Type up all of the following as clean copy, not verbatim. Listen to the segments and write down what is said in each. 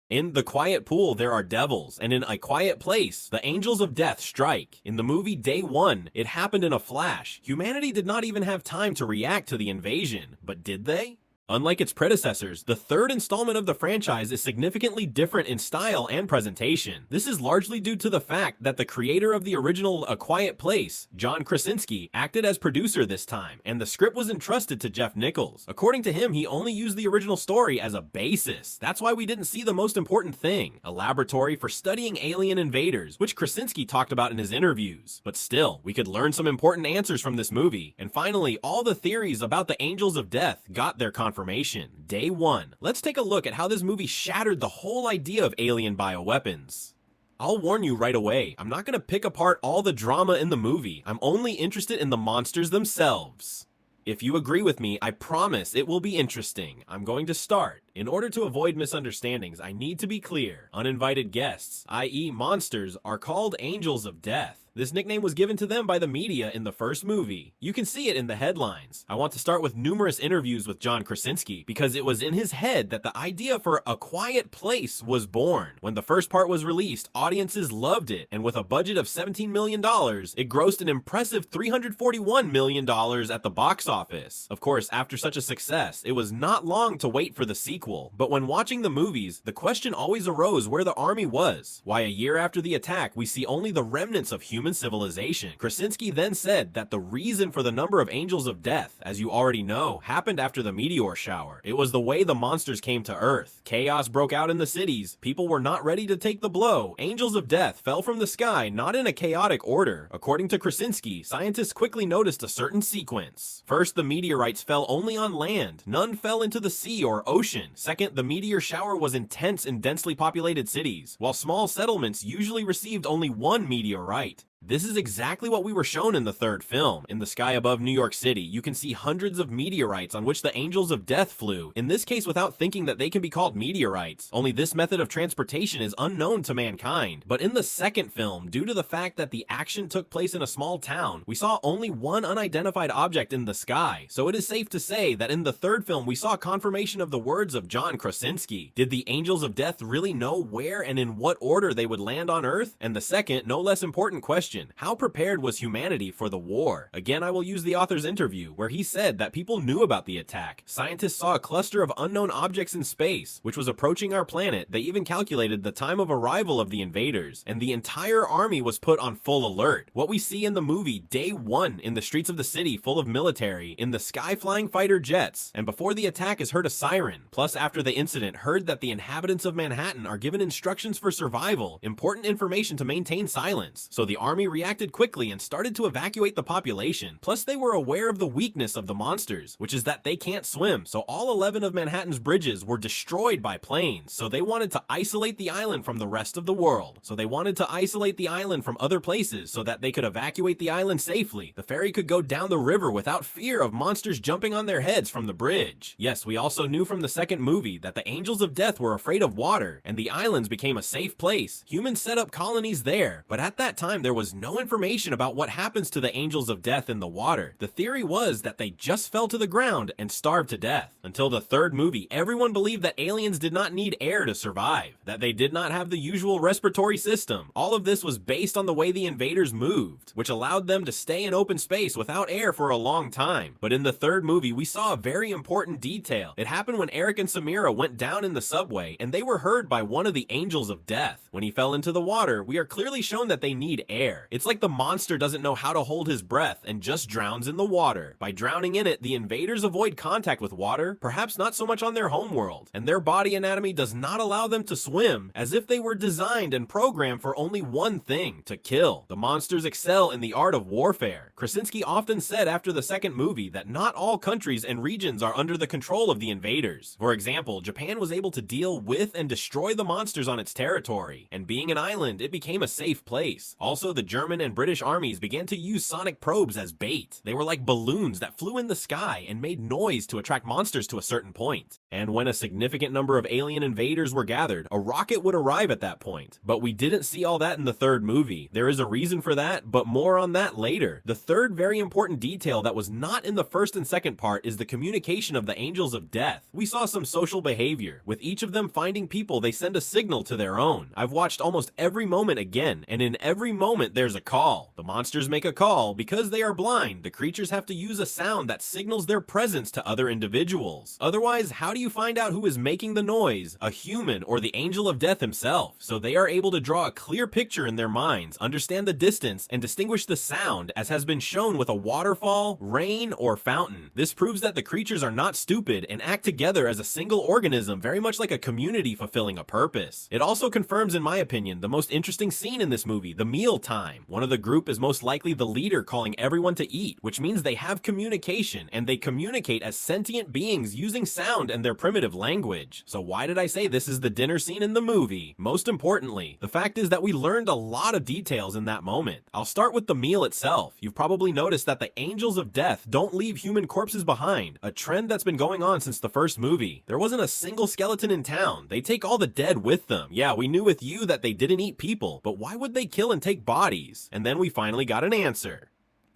In The Quiet Pool, there are devils, and in A Quiet Place, the angels of death strike. In the movie Day One, it happened in a flash. Humanity did not even have time to react to the invasion, but did they? Unlike its predecessors, the third installment of the franchise is significantly different in style and presentation. This is largely due to the fact that the creator of the original A Quiet Place, John Krasinski, acted as producer this time, and the script was entrusted to Jeff Nichols. According to him, he only used the original story as a basis. That's why we didn't see the most important thing, a laboratory for studying alien invaders, which Krasinski talked about in his interviews. But still, we could learn some important answers from this movie. And finally, all the theories about the angels of death got their confirmation. Day One. Let's take a look at how this movie shattered the whole idea of alien bioweapons. I'll warn you right away, I'm not gonna pick apart all the drama in the movie. I'm only interested in the monsters themselves. If you agree with me, I promise it will be interesting. I'm going to start. In order to avoid misunderstandings, I need to be clear. Uninvited guests, i.e. monsters, are called angels of death. This nickname was given to them by the media in the first movie. You can see it in the headlines. I want to start with numerous interviews with John Krasinski because it was in his head that the idea for A Quiet Place was born. When the first part was released, audiences loved it, and with a budget of $17 million, it grossed an impressive $341 million at the box office. Of course, after such a success, it was not long to wait for the sequel, but when watching the movies, the question always arose where the army was. Why a year after the attack, we see only the remnants of human civilization. Krasinski then said that the reason for the number of angels of death, as you already know, happened after the meteor shower. It was the way the monsters came to Earth. Chaos broke out in the cities. People were not ready to take the blow. Angels of death fell from the sky, not in a chaotic order. According to Krasinski, scientists quickly noticed a certain sequence. First, the meteorites fell only on land. None fell into the sea or ocean. Second, the meteor shower was intense in densely populated cities, while small settlements usually received only one meteorite. This is exactly what we were shown in the third film. In the sky above New York City, you can see hundreds of meteorites on which the angels of death flew, in this case without thinking that they can be called meteorites. Only this method of transportation is unknown to mankind. But in the second film, due to the fact that the action took place in a small town, we saw only one unidentified object in the sky, so it is safe to say that in the third film we saw confirmation of the words of John Krasinski. Did the angels of death really know where and in what order they would land on Earth? And the second, no less important question, how prepared was humanity for the war? Again, I will use the author's interview, where he said that people knew about the attack. Scientists saw a cluster of unknown objects in space, which was approaching our planet. They even calculated the time of arrival of the invaders, and the entire army was put on full alert. What we see in the movie Day One, in the streets of the city full of military, in the sky flying fighter jets, and before the attack is heard a siren, plus after the incident heard that the inhabitants of Manhattan are given instructions for survival, important information to maintain silence. So the army reacted quickly and started to evacuate the population. Plus, they were aware of the weakness of the monsters, which is that they can't swim, so all 11 of Manhattan's bridges were destroyed by planes. So they wanted to isolate the island from the rest of the world. So they wanted to isolate the island from other places so that they could evacuate the island safely. The ferry could go down the river without fear of monsters jumping on their heads from the bridge. Yes, we also knew from the second movie that the angels of death were afraid of water, and the islands became a safe place. Humans set up colonies there, but at that time there was no information about what happens to the angels of death in the water. The theory was that they just fell to the ground and starved to death. Until the third movie, everyone believed that aliens did not need air to survive, that they did not have the usual respiratory system. All of this was based on the way the invaders moved, which allowed them to stay in open space without air for a long time. But in the third movie, we saw a very important detail. It happened when Eric and Samira went down in the subway, and they were heard by one of the angels of death. When he fell into the water, we are clearly shown that they need air. It's like the monster doesn't know how to hold his breath and just drowns in the water. By drowning in it, the invaders avoid contact with water, perhaps not so much on their homeworld, and their body anatomy does not allow them to swim, as if they were designed and programmed for only one thing: to kill. The monsters excel in the art of warfare. Krasinski often said after the second movie that not all countries and regions are under the control of the invaders. For example, Japan was able to deal with and destroy the monsters on its territory, and being an island, it became a safe place. Also, the German and British armies began to use sonic probes as bait. They were like balloons that flew in the sky and made noise to attract monsters to a certain point. And when a significant number of alien invaders were gathered, a rocket would arrive at that point. But we didn't see all that in the third movie. There is a reason for that, but more on that later. The third very important detail that was not in the first and second part is the communication of the Angels of Death. We saw some social behavior. With each of them finding people, they send a signal to their own. I've watched almost every moment again, and in every moment there's a call. The monsters make a call. Because they are blind, the creatures have to use a sound that signals their presence to other individuals. Otherwise, how do you find out who is making the noise, a human or the Angel of Death himself? So they are able to draw a clear picture in their minds, understand the distance, and distinguish the sound, as has been shown with a waterfall, rain, or fountain. This proves that the creatures are not stupid and act together as a single organism, very much like a community fulfilling a purpose. It also confirms, in my opinion, the most interesting scene in this movie, the meal time. One of the group is most likely the leader calling everyone to eat, which means they have communication, and they communicate as sentient beings using sound and their primitive language. So why did I say this is the dinner scene in the movie? Most importantly, the fact is that we learned a lot of details in that moment. I'll start with the meal itself. You've probably noticed that the Angels of Death don't leave human corpses behind, a trend that's been going on since the first movie. There wasn't a single skeleton in town. They take all the dead with them. Yeah, we knew with you that they didn't eat people, but why would they kill and take bodies? And then we finally got an answer.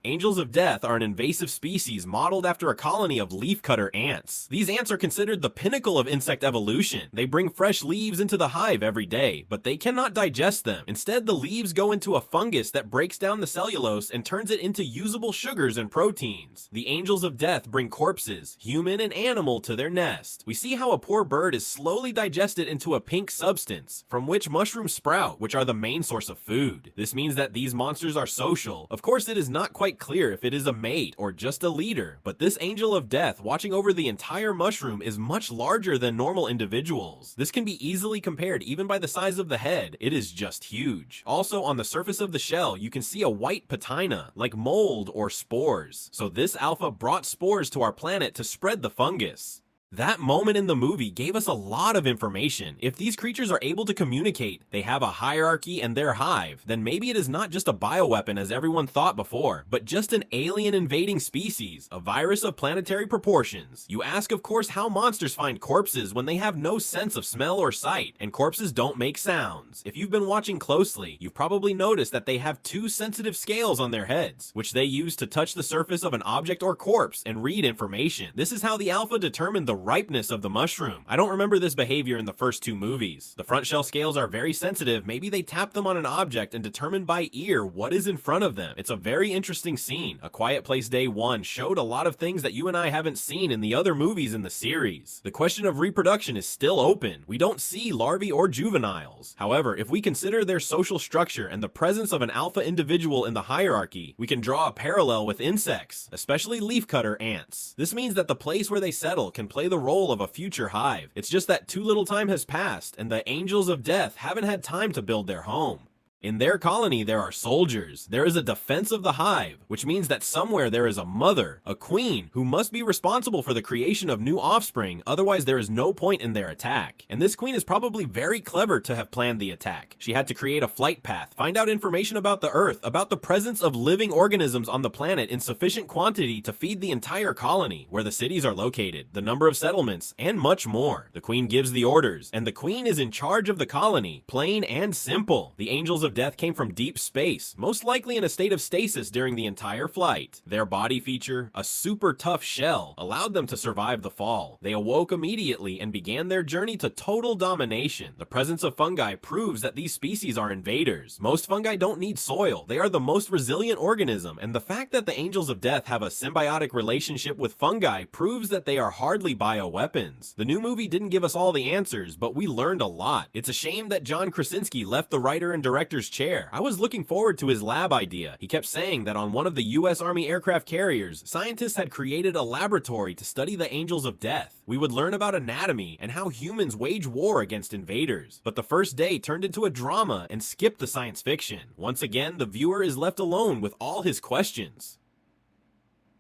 Angels of Death are an invasive species modeled after a colony of leafcutter ants. These ants are considered the pinnacle of insect evolution. They bring fresh leaves into the hive every day, but they cannot digest them. Instead, the leaves go into a fungus that breaks down the cellulose and turns it into usable sugars and proteins. The Angels of Death bring corpses, human and animal, to their nest. We see how a poor bird is slowly digested into a pink substance, from which mushrooms sprout, which are the main source of food. This means that these monsters are social. Of course, it is not quite clear if it is a mate or just a leader, but this Angel of Death watching over the entire mushroom is much larger than normal individuals. This can be easily compared even by the size of the head. It is just huge. Also, on the surface of the shell, you can see a white patina, like mold or spores. So this alpha brought spores to our planet to spread the fungus. That moment in the movie gave us a lot of information. If these creatures are able to communicate, they have a hierarchy and their hive, then maybe it is not just a bioweapon as everyone thought before, but just an alien invading species, a virus of planetary proportions. You ask, of course, how monsters find corpses when they have no sense of smell or sight, and corpses don't make sounds. If you've been watching closely, you've probably noticed that they have two sensitive scales on their heads, which they use to touch the surface of an object or corpse and read information. This is how the alpha determined the ripeness of the mushroom. I don't remember this behavior in the first two movies. The front shell scales are very sensitive. Maybe they tap them on an object and determine by ear what is in front of them. It's a very interesting scene. A Quiet Place Day 1 showed a lot of things that you and I haven't seen in the other movies in the series. The question of reproduction is still open. We don't see larvae or juveniles. However, if we consider their social structure and the presence of an alpha individual in the hierarchy, we can draw a parallel with insects, especially leafcutter ants. This means that the place where they settle can play the role of a future hive. It's just that too little time has passed, and the Angels of Death haven't had time to build their home. In their colony, there are soldiers. There is a defense of the hive, which means that somewhere there is a mother, a queen, who must be responsible for the creation of new offspring, otherwise there is no point in their attack. And this queen is probably very clever to have planned the attack. She had to create a flight path, find out information about the Earth, about the presence of living organisms on the planet in sufficient quantity to feed the entire colony, where the cities are located, the number of settlements, and much more. The queen gives the orders, and the queen is in charge of the colony, plain and simple. The Angels of Death came from deep space, most likely in a state of stasis during the entire flight. Their body feature, a super tough shell, allowed them to survive the fall. They awoke immediately and began their journey to total domination. The presence of fungi proves that these species are invaders. Most fungi don't need soil. They are the most resilient organism, and the fact that the Angels of Death have a symbiotic relationship with fungi proves that they are hardly bioweapons. The new movie didn't give us all the answers, but we learned a lot. It's a shame that John Krasinski left the writer and director's chair. I was looking forward to his lab idea. He kept saying that on one of the US Army aircraft carriers, scientists had created a laboratory to study the Angels of Death. We would learn about anatomy and how humans wage war against invaders. But the first day turned into a drama and skipped the science fiction. Once again, the viewer is left alone with all his questions.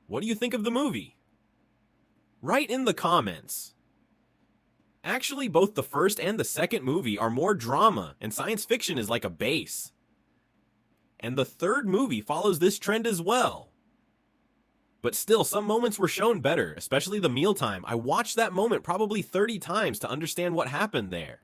What do you think of the movie? Write in the comments. Actually, both the first and the second movie are more drama, and science fiction is like a base. And the third movie follows this trend as well. But still, some moments were shown better, especially the mealtime. I watched that moment probably 30 times to understand what happened there.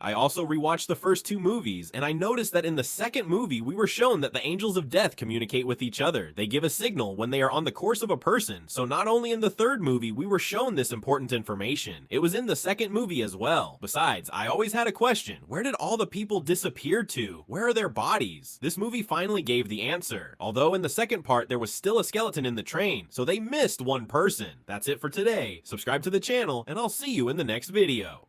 I also rewatched the first two movies, and I noticed that in the second movie, we were shown that the angels of death communicate with each other. They give a signal when they are on the course of a person, so not only in the third movie we were shown this important information, it was in the second movie as well. Besides, I always had a question, where did all the people disappear to? Where are their bodies? This movie finally gave the answer, although in the second part there was still a skeleton in the train, so they missed one person. That's it for today. Subscribe to the channel, and I'll see you in the next video.